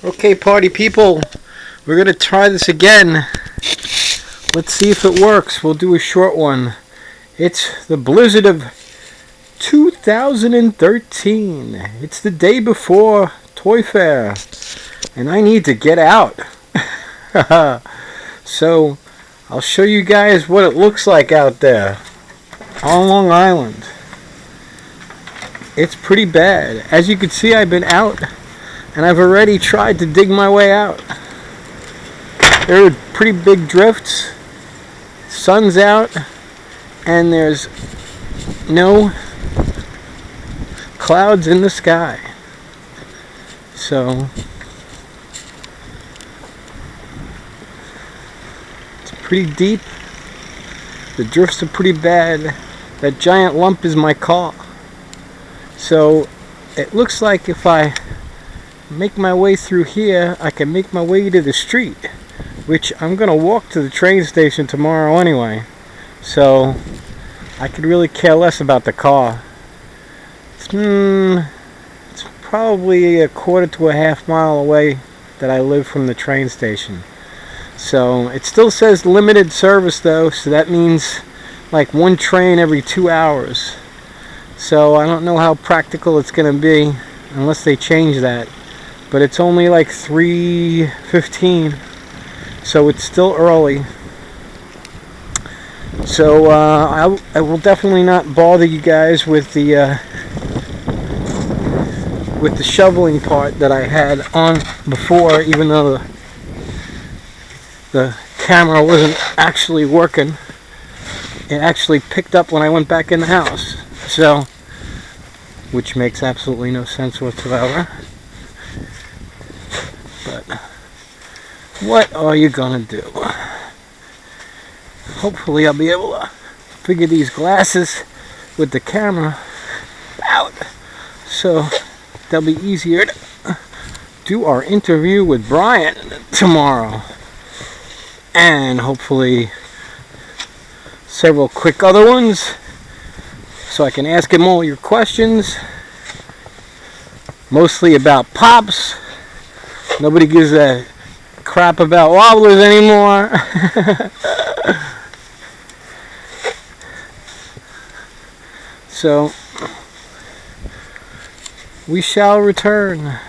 Okay, party people, we're going to try this again. Let's see if it works. We'll do a short one. It's the blizzard of 2013. It's the day before Toy Fair, and I need to get out. So, I'll show you guys what it looks like out there on Long Island. It's pretty bad. As you can see, I've been out, and I've already tried to dig my way out. There are pretty big drifts. Sun's out, and there's no clouds in the sky. So it's pretty deep. The drifts are pretty bad. That giant lump is my car. So it looks like if I make my way through here, I can make my way to the street, which I'm gonna walk to the train station tomorrow anyway. So I could really care less about the car. It's probably a quarter to a half mile away that I live from the train station. So it still says limited service though, so that means like one train every 2 hours. So I don't know how practical it's gonna be unless they change that. But it's only like 3:15, so it's still early. So I will definitely not bother you guys with the shoveling part that I had on before, even though the camera wasn't actually working. It actually picked up when I went back in the house, so which makes absolutely no sense whatsoever. But what are you gonna do? Hopefully I'll be able to figure these glasses with the camera out, so they'll be easier to do our interview with Brian tomorrow, and hopefully several quick other ones, so I can ask him all your questions, mostly about Pops. Nobody gives a crap about wobblers anymore. So we shall return.